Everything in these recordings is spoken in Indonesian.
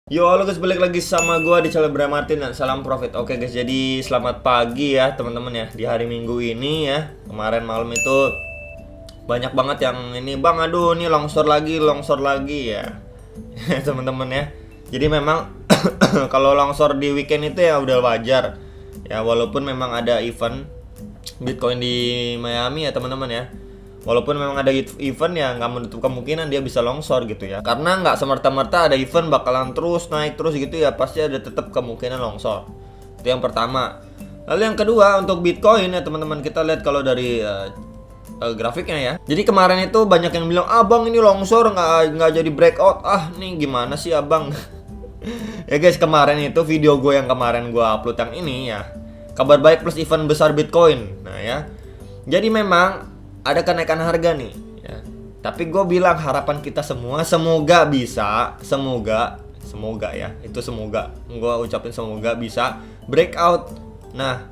Yo, halo guys, balik lagi sama gua di channel Bram Martin dan salam profit. Oke guys, jadi selamat pagi ya teman-teman ya. Di hari Minggu ini ya, kemarin malam itu banyak banget yang ini, Bang, aduh ini longsor lagi ya. Teman-teman ya. Jadi memang kalau longsor di weekend itu ya udah wajar. Ya, walaupun memang ada event Bitcoin di Miami ya teman-teman ya. Walaupun memang ada event ya nggak menutup kemungkinan dia bisa longsor gitu ya. Karena nggak semerta-merta ada event bakalan terus naik terus gitu ya. Pasti ada tetap kemungkinan longsor. Itu yang pertama. Lalu yang kedua untuk Bitcoin ya teman-teman, kita lihat kalau dari grafiknya ya. Jadi kemarin itu banyak yang bilang, abang ini longsor nggak jadi breakout. Ah nih gimana sih abang? Ya guys, kemarin itu video gue yang kemarin gue upload yang ini ya. Kabar baik plus event besar Bitcoin. Nah ya. Jadi memang ada kenaikan harga nih ya. Tapi gue bilang harapan kita semua semoga bisa, semoga ya, itu semoga. Gue ucapin semoga bisa breakout. Nah,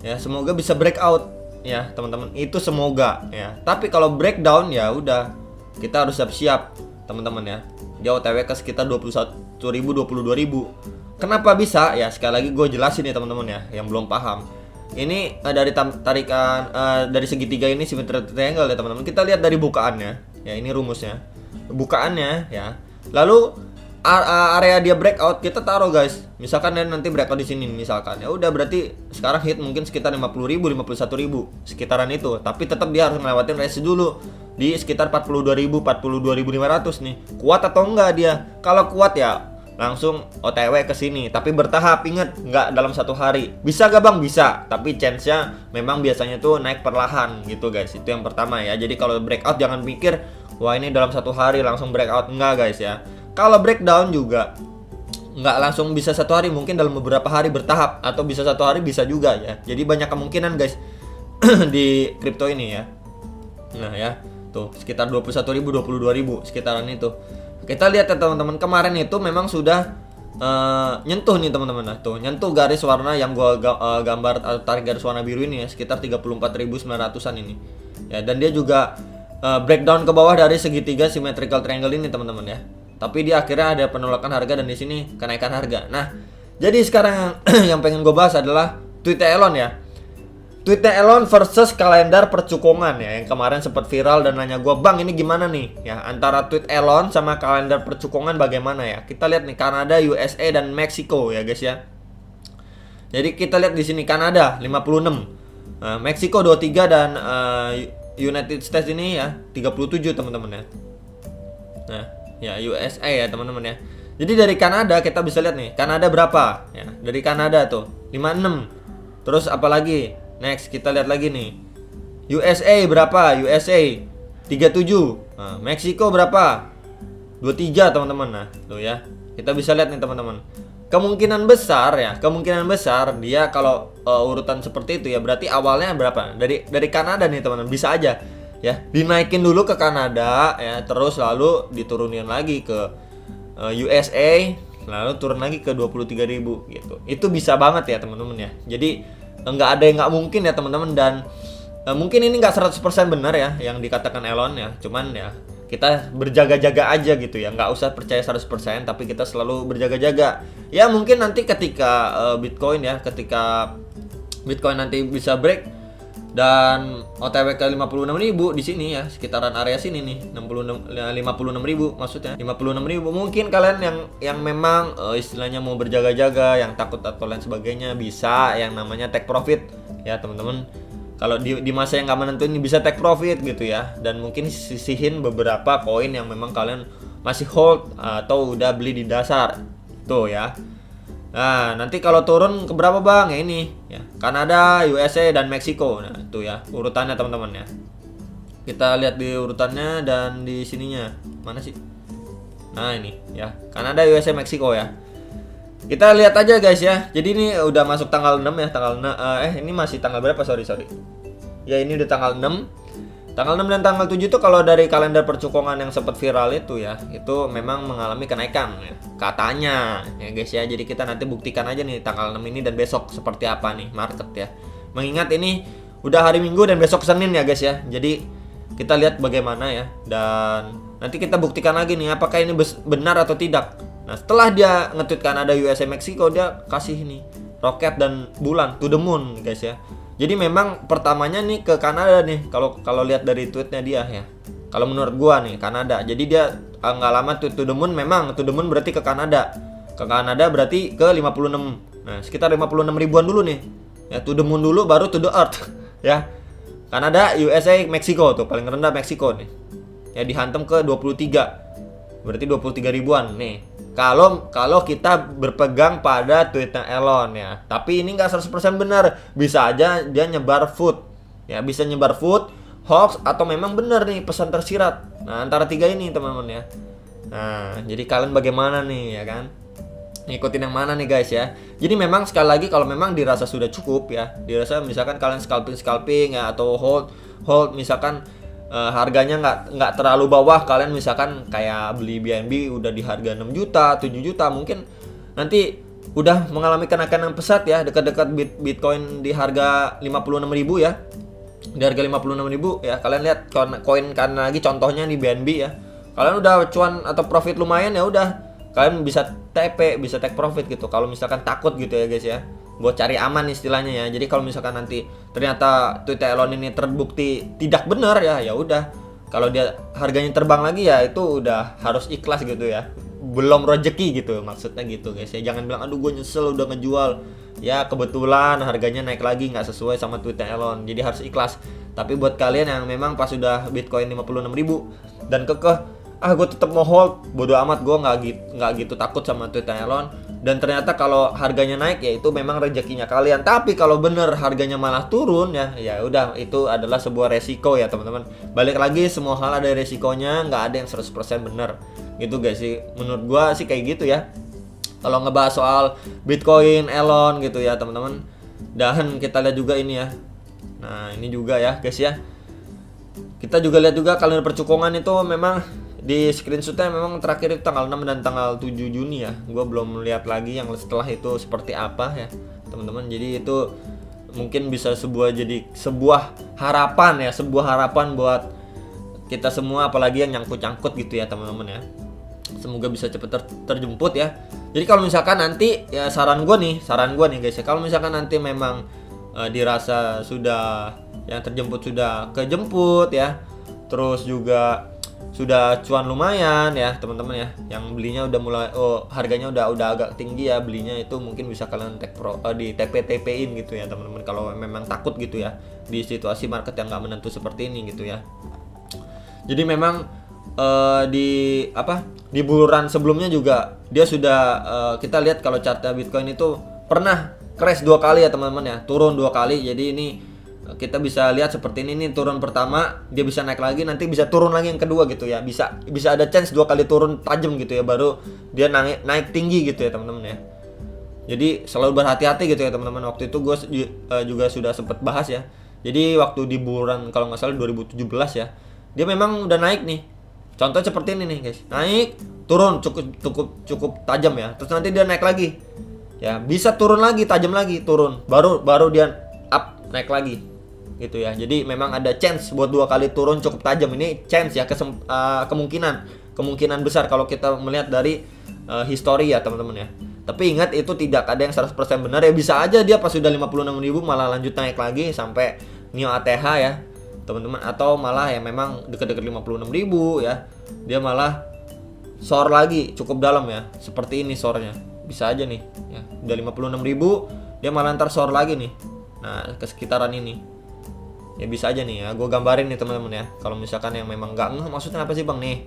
ya semoga bisa breakout ya, teman-teman. Itu semoga ya. Tapi kalau breakdown ya udah kita harus siap-siap, teman-teman ya. Dia OTW ke sekitar 21.000 22.000. Kenapa bisa? Ya sekali lagi gue jelasin ya teman-teman ya yang belum paham. Ini dari tarikan dari segitiga ini symmetrical triangle ya teman-teman. Kita lihat dari bukaannya. Ya ini rumusnya. Bukaannya ya. Lalu area dia breakout kita taruh guys. Misalkan dia nanti breakout di sini misalkan. Ya udah berarti sekarang hit mungkin sekitar 50.000, 51.000 sekitaran itu. Tapi tetap dia harus ngelewatin resist dulu di sekitar 42.000, 42.500 nih. Kuat atau enggak dia? Kalau kuat ya langsung OTW ke sini, tapi bertahap. Ingat, nggak dalam satu hari. Bisa gak bang? Bisa, tapi chance-nya memang biasanya tuh naik perlahan gitu guys. Itu yang pertama ya. Jadi kalau breakout jangan pikir wah ini dalam satu hari langsung breakout. Enggak guys ya. Kalau breakdown juga nggak langsung bisa satu hari, mungkin dalam beberapa hari bertahap, atau bisa satu hari bisa juga ya. Jadi banyak kemungkinan guys di kripto ini ya. Nah ya, tuh sekitar 21.000, 22.000 sekitaran itu. Kita lihat ya teman-teman, kemarin itu memang sudah nyentuh nih teman-teman. Nah, tuh nyentuh garis warna yang gua gambar atau tarik garis warna biru ini ya, sekitar 34.900-an ini. Ya, dan dia juga breakdown ke bawah dari segitiga symmetrical triangle ini teman-teman ya. Tapi dia akhirnya ada penolakan harga dan di sini kenaikan harga. Nah, jadi sekarang yang pengen gue bahas adalah tweetnya Elon ya. Tweetnya Elon versus kalender percukongan ya, yang kemarin sempat viral dan nanya gue, bang ini gimana nih ya antara tweet Elon sama kalender percukongan bagaimana ya. Kita lihat nih Kanada, USA dan Meksiko ya guys ya. Jadi kita lihat di sini Kanada 56, Meksiko 23 dan United States ini ya 37 teman-teman ya. Nah ya USA ya teman-teman ya. Jadi dari Kanada kita bisa lihat nih Kanada berapa ya, dari Kanada tuh 56. Terus apalagi? Next, kita lihat lagi nih. USA berapa? USA 37. Nah, Meksiko berapa? 23 teman-teman. Nah, tuh ya. Kita bisa lihat nih teman-teman. Kemungkinan besar dia kalau urutan seperti itu ya berarti awalnya berapa? Dari Kanada nih teman-teman. Bisa aja ya. Dinaikin dulu ke Kanada ya, terus lalu diturunin lagi ke USA, lalu turun lagi ke 23.000 gitu. Itu bisa banget ya teman-teman ya. Jadi nggak ada yang nggak mungkin ya teman-teman, dan mungkin ini nggak 100% benar ya yang dikatakan Elon ya, cuman ya kita berjaga-jaga aja gitu ya, nggak usah percaya 100%, tapi kita selalu berjaga-jaga ya. Mungkin nanti ketika Bitcoin nanti bisa break dan OTW ke 56.000 di sini ya, sekitaran area sini nih 56.000 maksudnya 56.000. Mungkin kalian yang memang istilahnya mau berjaga-jaga, yang takut atau lain sebagainya, bisa yang namanya take profit ya teman-teman. Kalau di masa yang nggak menentu ini bisa take profit gitu ya, dan mungkin sisihin beberapa koin yang memang kalian masih hold atau udah beli di dasar tuh ya. Nah, nanti kalau turun ke berapa bang? Ya ini ya, Kanada, USA dan Meksiko. Nah, itu ya urutannya teman-teman ya. Kita lihat di urutannya dan di sininya. Mana sih? Nah, ini ya. Kanada, USA, Meksiko ya. Kita lihat aja guys ya. Jadi ini udah masuk tanggal 6 ya, ini masih tanggal berapa? Sorry. Ya, ini udah tanggal 6. Tanggal 6 dan tanggal 7 itu kalau dari kalender percukongan yang sempat viral itu ya, itu memang mengalami kenaikan ya, katanya ya guys ya. Jadi kita nanti buktikan aja nih tanggal 6 ini dan besok seperti apa nih market ya. Mengingat ini udah hari Minggu dan besok Senin ya guys ya. Jadi kita lihat bagaimana ya, dan nanti kita buktikan lagi nih apakah ini benar atau tidak. Nah, setelah dia nge-tweet Kanada, USA, Meksiko, dia kasih ini roket dan bulan to the moon, guys ya. Jadi memang pertamanya nih ke Kanada nih, kalau lihat dari tweetnya dia ya. Kalau menurut gua nih Kanada. Jadi dia nggak lama tweet to the moon, memang to the moon berarti ke Kanada. Ke Kanada berarti ke 56. Nah, sekitar 56 ribuan dulu nih. Ya, to the moon dulu baru to the earth ya. Kanada, USA, Meksiko tuh paling rendah Meksiko nih. Ya dihantam ke 23. Berarti 23 ribuan nih. Kalau kita berpegang pada tweetnya Elon ya. Tapi ini nggak 100% benar. Bisa aja dia nyebar food. Ya, bisa nyebar food, hoax, atau memang benar nih pesan tersirat. Nah, antara tiga ini teman-teman ya. Nah, jadi kalian bagaimana nih ya kan? Ngikutin yang mana nih guys ya. Jadi memang sekali lagi kalau memang dirasa sudah cukup ya. Dirasa misalkan kalian scalping ya, atau hold misalkan harganya nggak terlalu bawah, kalian misalkan kayak beli BNB udah di harga 6 juta, 7 juta, mungkin nanti udah mengalami kenaikan yang pesat ya, dekat-dekat Bitcoin di harga 56.000 ya. Di harga 56.000 ya, kalian lihat koin kan lagi contohnya di BNB ya. Kalian udah cuan atau profit lumayan ya udah, kalian bisa TP, bisa take profit gitu. Kalau misalkan takut gitu ya guys ya, buat cari aman istilahnya ya. Jadi kalau misalkan nanti ternyata tweet Elon ini terbukti tidak benar ya, ya udah. Kalau dia harganya terbang lagi ya itu udah harus ikhlas gitu ya. Belum rezeki gitu maksudnya gitu guys ya. Jangan bilang aduh gue nyesel udah ngejual. Ya kebetulan harganya naik lagi nggak sesuai sama tweet Elon. Jadi harus ikhlas. Tapi buat kalian yang memang pas sudah Bitcoin 56.000 dan kekeh, gue tetap mau hold, bodo amat, gue nggak gitu takut sama tweet Elon. Dan ternyata kalau harganya naik ya itu memang rezekinya kalian. Tapi kalau bener harganya malah turun ya, ya udah itu adalah sebuah resiko ya teman-teman. Balik lagi semua hal ada resikonya, nggak ada yang 100% bener. Gitu guys sih, menurut gua sih kayak gitu ya. Kalau ngebahas soal Bitcoin, Elon gitu ya teman-teman. Dan kita lihat juga ini ya. Nah ini juga ya guys ya. Kita juga lihat juga kalender percukongan itu memang di screenshotnya memang terakhir itu tanggal 6 dan tanggal 7 Juni ya. Gue belum melihat lagi yang setelah itu seperti apa ya teman-teman. Jadi itu mungkin bisa jadi sebuah harapan ya, sebuah harapan buat kita semua, apalagi yang nyangkut-nyangkut gitu ya teman-teman ya. Semoga bisa cepet terjemput ya. Jadi kalau misalkan nanti ya saran gue nih guys ya, kalau misalkan nanti memang dirasa sudah yang terjemput sudah kejemput ya, terus juga sudah cuan lumayan ya teman-teman ya, yang belinya udah mulai harganya udah agak tinggi ya, belinya itu mungkin bisa kalian di TP-TP-in gitu ya teman-teman, kalau memang takut gitu ya di situasi market yang nggak menentu seperti ini gitu ya. Jadi memang di buluran sebelumnya juga dia sudah kita lihat kalau chartnya Bitcoin itu pernah crash 2 kali ya teman-teman ya, turun 2 kali. Jadi ini kita bisa lihat seperti ini nih, turun pertama dia bisa naik lagi, nanti bisa turun lagi yang kedua gitu ya, bisa ada chance 2 kali turun tajam gitu ya, baru dia naik tinggi gitu ya teman-teman ya. Jadi selalu berhati-hati gitu ya teman-teman. Waktu itu gue juga sudah sempat bahas ya. Jadi waktu di bulan kalau nggak salah 2017 ya, dia memang udah naik nih. Contoh seperti ini nih guys, naik turun cukup tajam ya, terus nanti dia naik lagi ya, bisa turun lagi tajam lagi, turun baru dia up naik lagi gitu ya. Jadi memang ada chance buat 2 kali turun cukup tajam. Ini chance ya, kemungkinan besar kalau kita melihat dari history ya teman-teman ya. Tapi ingat itu tidak ada yang 100% benar ya, bisa aja dia pas sudah 56.000 malah lanjut naik lagi sampai new ATH ya teman-teman, atau malah ya memang dekat-dekat 56.000 ya dia malah soar lagi cukup dalam ya, seperti ini soarnya bisa aja nih ya, udah 56.000 dia malah ntar soar lagi nih, nah ke sekitaran ini ya bisa aja nih ya. Gue gambarin nih teman-teman ya, kalau misalkan yang memang nggak maksudnya apa sih bang nih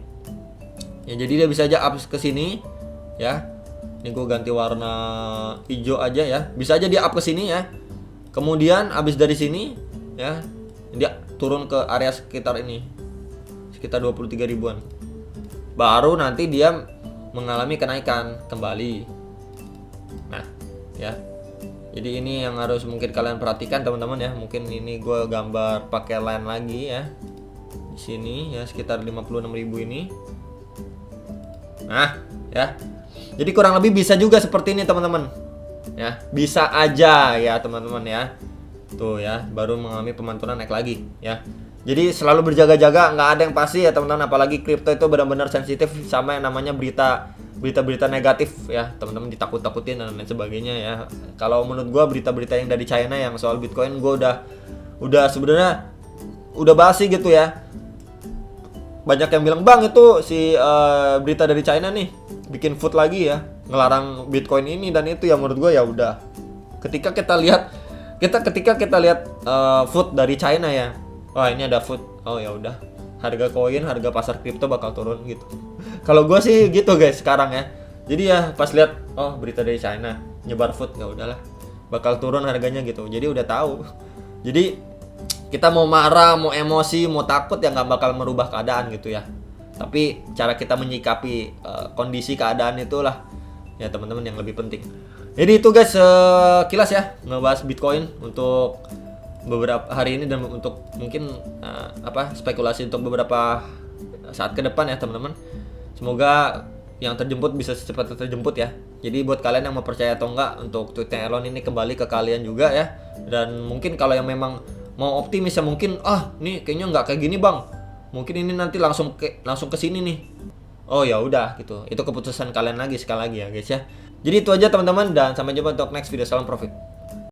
ya, jadi dia bisa aja up ke sini ya. Ini gue ganti warna hijau aja ya, bisa aja dia up ke sini ya, kemudian abis dari sini ya dia turun ke area sekitar ini, sekitar 23 ribuan, baru nanti dia mengalami kenaikan kembali. Nah ya, jadi ini yang harus mungkin kalian perhatikan teman-teman ya. Mungkin ini gue gambar pakai line lagi ya di sini ya, sekitar 56.000 ini. Nah ya, jadi kurang lebih bisa juga seperti ini teman-teman ya, bisa aja ya teman-teman ya. Tuh ya, baru mengalami pemantulan naik lagi ya. Jadi selalu berjaga-jaga, nggak ada yang pasti ya teman-teman. Apalagi kripto itu benar-benar sensitif sama yang namanya berita berita-berita negatif ya, teman-teman ditakut-takutin dan lain sebagainya ya. Kalau menurut gua berita-berita yang dari China yang soal Bitcoin gua udah sebenarnya udah basi gitu ya. Banyak yang bilang, "Bang, itu si berita dari China nih bikin food lagi ya, ngelarang Bitcoin ini dan itu." Ya menurut gua ya udah. Ketika kita lihat food dari China ya. Wah, ini ada food. Oh ya udah. Harga koin, harga pasar kripto bakal turun gitu. Kalau gue sih gitu guys sekarang ya. Jadi ya pas lihat berita dari China nyebar food, ya udahlah bakal turun harganya gitu. Jadi udah tahu. Jadi kita mau marah, mau emosi, mau takut ya nggak bakal merubah keadaan gitu ya. Tapi cara kita menyikapi kondisi keadaan itulah ya teman-teman yang lebih penting. Jadi itu guys sekilas ya ngebahas Bitcoin untuk beberapa hari ini dan untuk mungkin spekulasi untuk beberapa saat ke depan ya teman-teman. Semoga yang terjemput bisa secepatnya terjemput ya. Jadi buat kalian yang mau percaya atau enggak untuk tweetnya Elon ini kembali ke kalian juga ya. Dan mungkin kalau yang memang mau optimis ya mungkin nih kayaknya nggak kayak gini bang. Mungkin ini nanti langsung ke sini nih. Oh ya udah gitu. Itu keputusan kalian lagi sekali lagi ya guys ya. Jadi itu aja teman-teman dan sampai jumpa untuk next video. Salam profit.